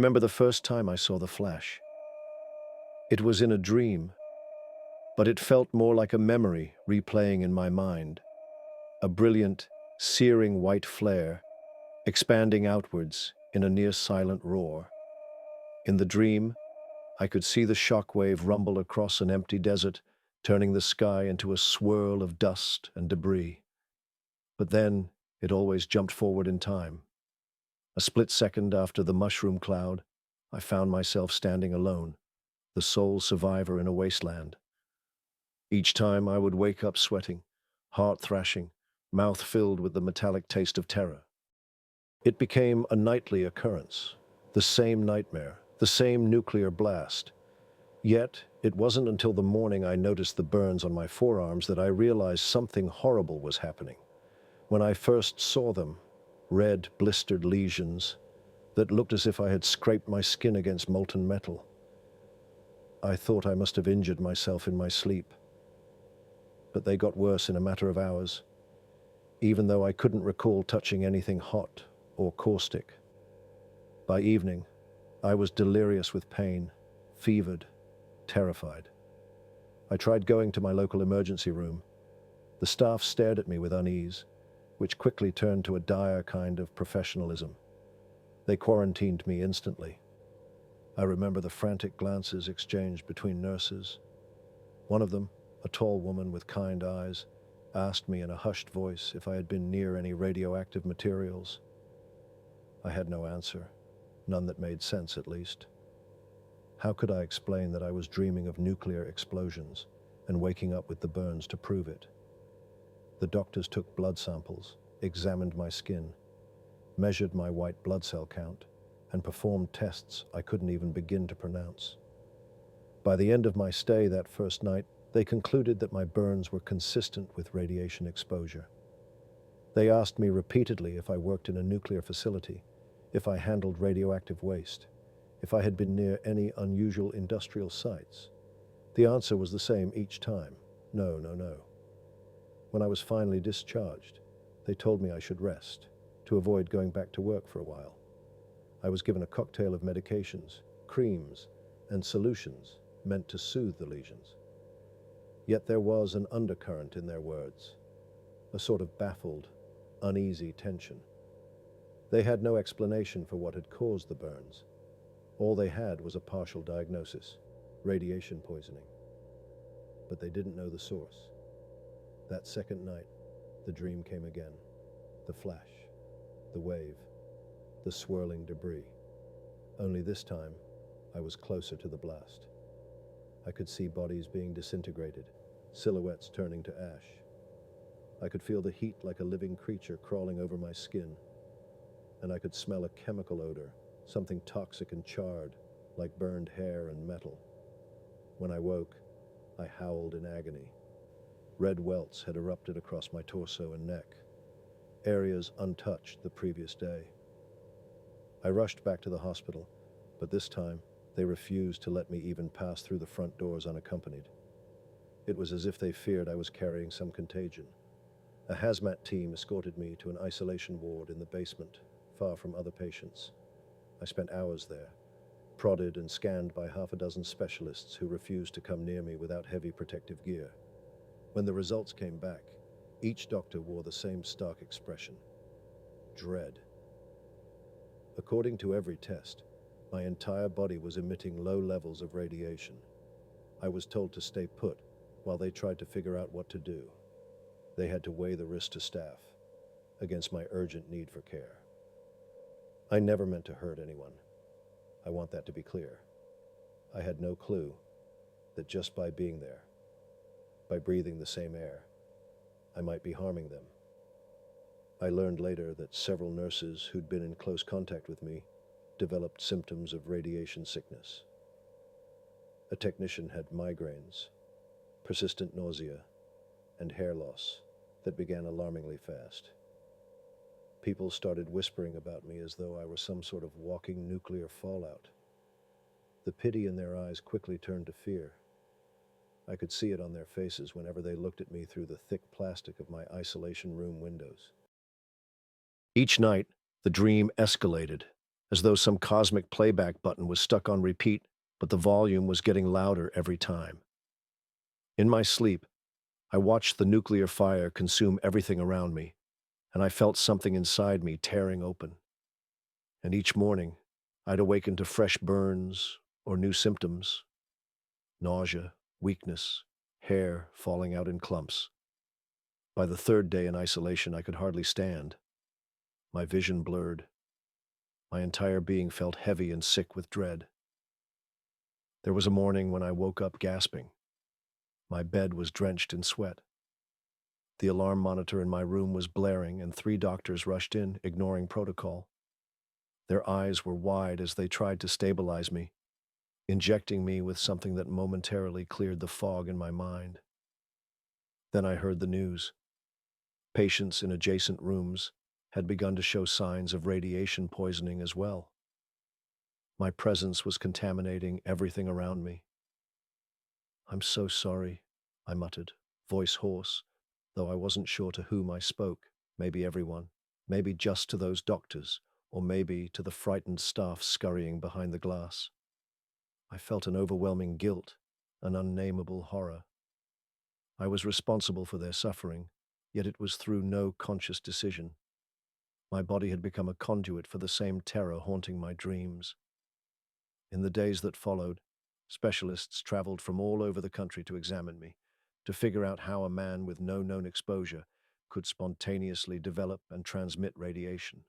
remember the first time I saw the flash. It was in a dream, but it felt more like a memory replaying in my mind. A brilliant, searing white flare, expanding outwards in a near-silent roar. In the dream, I could see the shockwave rumble across an empty desert, turning the sky into a swirl of dust and debris. But then, it always jumped forward in time. A split second after the mushroom cloud, I found myself standing alone, the sole survivor in a wasteland. Each time I would wake up sweating, heart thrashing, mouth filled with the metallic taste of terror. It became a nightly occurrence, the same nightmare, the same nuclear blast. Yet, it wasn't until the morning I noticed the burns on my forearms that I realized something horrible was happening. When I first saw them, red, blistered lesions that looked as if I had scraped my skin against molten metal, I thought I must have injured myself in my sleep. But they got worse in a matter of hours, even though I couldn't recall touching anything hot or caustic. By evening, I was delirious with pain, fevered, terrified. I tried going to my local emergency room. The staff stared at me with unease, which quickly turned to a dire kind of professionalism. They quarantined me instantly. I remember the frantic glances exchanged between nurses. One of them, a tall woman with kind eyes, asked me in a hushed voice if I had been near any radioactive materials. I had no answer, none that made sense at least. How could I explain that I was dreaming of nuclear explosions and waking up with the burns to prove it? The doctors took blood samples, examined my skin, measured my white blood cell count, and performed tests I couldn't even begin to pronounce. By the end of my stay that first night, they concluded that my burns were consistent with radiation exposure. They asked me repeatedly if I worked in a nuclear facility, if I handled radioactive waste, if I had been near any unusual industrial sites. The answer was the same each time: no, no, no. When I was finally discharged, they told me I should rest, to avoid going back to work for a while. I was given a cocktail of medications, creams, and solutions meant to soothe the lesions. Yet there was an undercurrent in their words, a sort of baffled, uneasy tension. They had no explanation for what had caused the burns. All they had was a partial diagnosis: radiation poisoning. But they didn't know the source. That second night, the dream came again. The flash, the wave, the swirling debris. Only this time, I was closer to the blast. I could see bodies being disintegrated, silhouettes turning to ash. I could feel the heat like a living creature crawling over my skin, and I could smell a chemical odor, something toxic and charred, like burned hair and metal. When I woke, I howled in agony. Red welts had erupted across my torso and neck, areas untouched the previous day. I rushed back to the hospital, but this time they refused to let me even pass through the front doors unaccompanied. It was as if they feared I was carrying some contagion. A hazmat team escorted me to an isolation ward in the basement, far from other patients. I spent hours there, prodded and scanned by half a dozen specialists who refused to come near me without heavy protective gear. When the results came back, each doctor wore the same stark expression: dread. According to every test, my entire body was emitting low levels of radiation. I was told to stay put while they tried to figure out what to do. They had to weigh the risk to staff against my urgent need for care. I never meant to hurt anyone. I want that to be clear. I had no clue that just by being there, by breathing the same air, I might be harming them. I learned later that several nurses who'd been in close contact with me developed symptoms of radiation sickness. A technician had migraines, persistent nausea, and hair loss that began alarmingly fast. People started whispering about me as though I were some sort of walking nuclear fallout. The pity in their eyes quickly turned to fear. I could see it on their faces whenever they looked at me through the thick plastic of my isolation room windows. Each night, the dream escalated, as though some cosmic playback button was stuck on repeat, but the volume was getting louder every time. In my sleep, I watched the nuclear fire consume everything around me, and I felt something inside me tearing open. And each morning, I'd awaken to fresh burns or new symptoms: nausea, weakness, hair falling out in clumps. By the third day in isolation, I could hardly stand. My vision blurred. My entire being felt heavy and sick with dread. There was a morning when I woke up gasping. My bed was drenched in sweat. The alarm monitor in my room was blaring, and 3 doctors rushed in, ignoring protocol. Their eyes were wide as they tried to stabilize me, injecting me with something that momentarily cleared the fog in my mind. Then I heard the news. Patients in adjacent rooms had begun to show signs of radiation poisoning as well. My presence was contaminating everything around me. "I'm so sorry," I muttered, voice hoarse, though I wasn't sure to whom I spoke. Maybe everyone, maybe just to those doctors, or maybe to the frightened staff scurrying behind the glass. I felt an overwhelming guilt, an unnameable horror. I was responsible for their suffering, yet it was through no conscious decision. My body had become a conduit for the same terror haunting my dreams. In the days that followed, specialists traveled from all over the country to examine me, to figure out how a man with no known exposure could spontaneously develop and transmit radiation.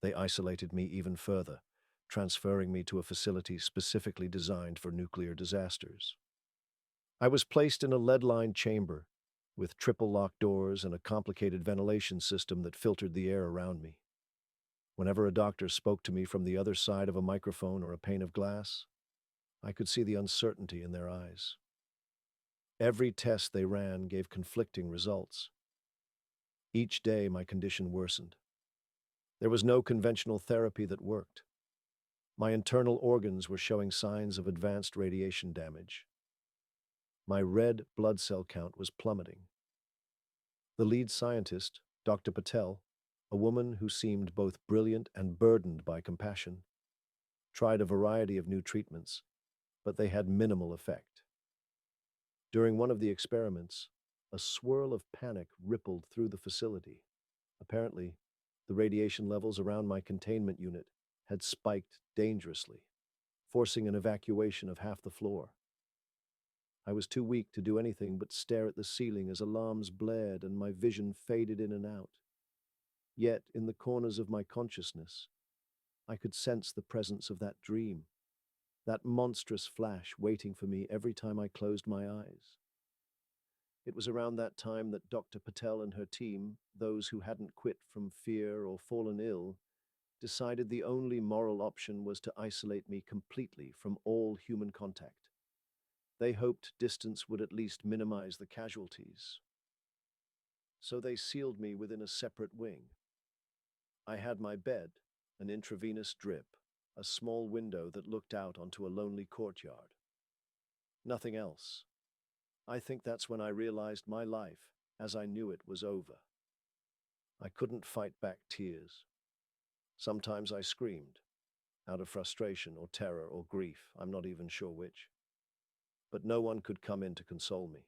They isolated me even further, transferring me to a facility specifically designed for nuclear disasters. I was placed in a lead-lined chamber with triple locked doors and a complicated ventilation system that filtered the air around me. Whenever a doctor spoke to me from the other side of a microphone or a pane of glass, I could see the uncertainty in their eyes. Every test they ran gave conflicting results. Each day my condition worsened. There was no conventional therapy that worked. My internal organs were showing signs of advanced radiation damage. My red blood cell count was plummeting. The lead scientist, Dr. Patel, a woman who seemed both brilliant and burdened by compassion, tried a variety of new treatments, but they had minimal effect. During one of the experiments, a swirl of panic rippled through the facility. Apparently, the radiation levels around my containment unit had spiked dangerously, forcing an evacuation of half the floor. I was too weak to do anything but stare at the ceiling as alarms blared and my vision faded in and out. Yet, in the corners of my consciousness, I could sense the presence of that dream, that monstrous flash waiting for me every time I closed my eyes. It was around that time that Dr. Patel and her team, those who hadn't quit from fear or fallen ill, decided the only moral option was to isolate me completely from all human contact. They hoped distance would at least minimize the casualties. So they sealed me within a separate wing. I had my bed, an intravenous drip, a small window that looked out onto a lonely courtyard. Nothing else. I think that's when I realized my life, as I knew it, was over. I couldn't fight back tears. Sometimes I screamed, out of frustration or terror or grief, I'm not even sure which. But no one could come in to console me.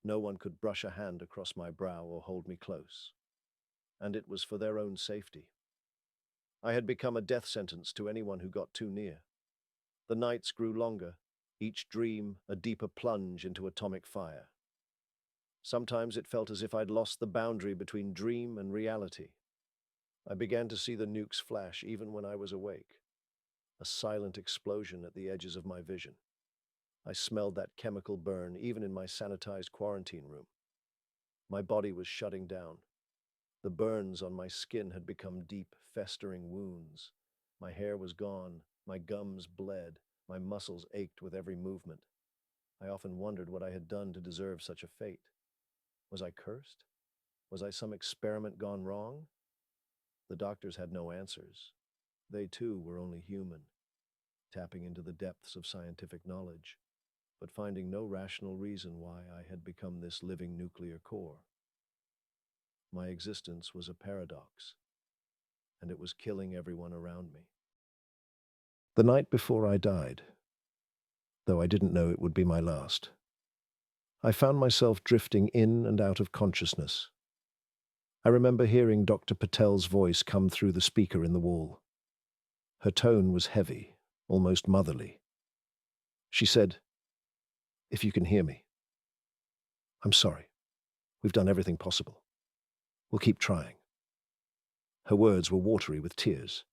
No one could brush a hand across my brow or hold me close. And it was for their own safety. I had become a death sentence to anyone who got too near. The nights grew longer, each dream a deeper plunge into atomic fire. Sometimes it felt as if I'd lost the boundary between dream and reality. I began to see the nukes flash even when I was awake, a silent explosion at the edges of my vision. I smelled that chemical burn even in my sanitized quarantine room. My body was shutting down. The burns on my skin had become deep, festering wounds. My hair was gone, my gums bled, my muscles ached with every movement. I often wondered what I had done to deserve such a fate. Was I cursed? Was I some experiment gone wrong? The doctors had no answers. They too were only human, tapping into the depths of scientific knowledge, but finding no rational reason why I had become this living nuclear core. My existence was a paradox, and it was killing everyone around me. The night before I died, though I didn't know it would be my last, I found myself drifting in and out of consciousness. I remember hearing Dr. Patel's voice come through the speaker in the wall. Her tone was heavy, almost motherly. She said, "If you can hear me, I'm sorry. We've done everything possible. We'll keep trying." Her words were watery with tears.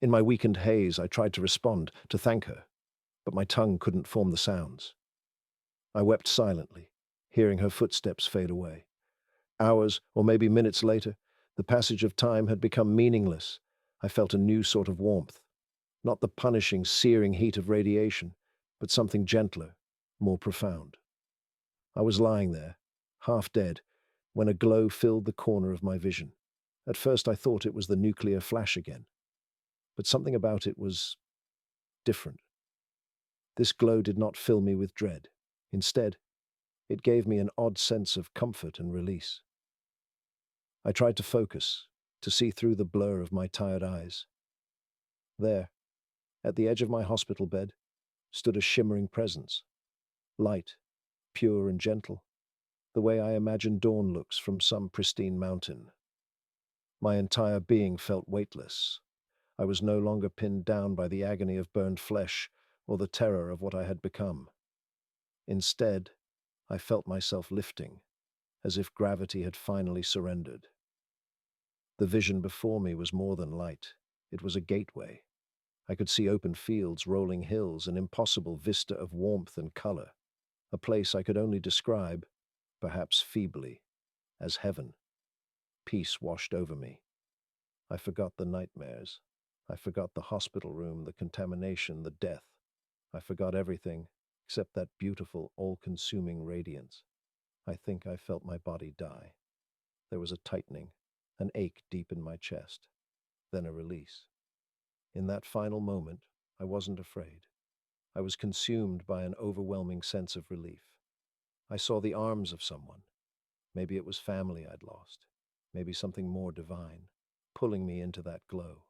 In my weakened haze, I tried to respond, to thank her, but my tongue couldn't form the sounds. I wept silently, hearing her footsteps fade away. Hours, or maybe minutes later, the passage of time had become meaningless. I felt a new sort of warmth, not the punishing, searing heat of radiation, but something gentler, more profound. I was lying there, half dead, when a glow filled the corner of my vision. At first I thought it was the nuclear flash again, but something about it was different. This glow did not fill me with dread. Instead, it gave me an odd sense of comfort and release. I tried to focus, to see through the blur of my tired eyes. There, at the edge of my hospital bed, stood a shimmering presence, light, pure and gentle, the way I imagine dawn looks from some pristine mountain. My entire being felt weightless. I was no longer pinned down by the agony of burned flesh or the terror of what I had become. Instead, I felt myself lifting, as if gravity had finally surrendered. The vision before me was more than light. It was a gateway. I could see open fields, rolling hills, an impossible vista of warmth and color, a place I could only describe, perhaps feebly, as heaven. Peace washed over me. I forgot the nightmares. I forgot the hospital room, the contamination, the death. I forgot everything except that beautiful, all-consuming radiance. I think I felt my body die. There was a tightening, an ache deep in my chest, then a release. In that final moment, I wasn't afraid. I was consumed by an overwhelming sense of relief. I saw the arms of someone. Maybe it was family I'd lost. Maybe something more divine, pulling me into that glow.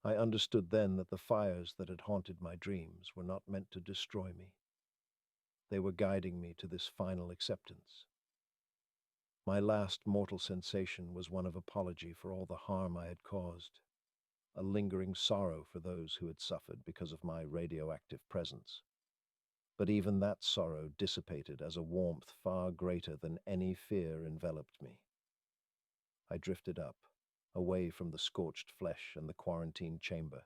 I understood then that the fires that had haunted my dreams were not meant to destroy me. They were guiding me to this final acceptance. My last mortal sensation was one of apology for all the harm I had caused, a lingering sorrow for those who had suffered because of my radioactive presence. But even that sorrow dissipated as a warmth far greater than any fear enveloped me. I drifted up, away from the scorched flesh and the quarantine chamber,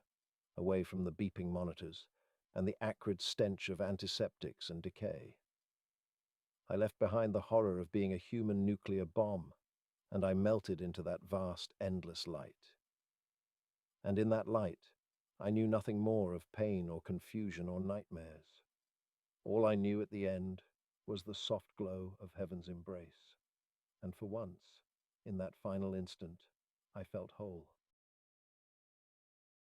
away from the beeping monitors and the acrid stench of antiseptics and decay. I left behind the horror of being a human nuclear bomb, and I melted into that vast, endless light. And in that light, I knew nothing more of pain or confusion or nightmares. All I knew at the end was the soft glow of heaven's embrace. And for once, in that final instant, I felt whole.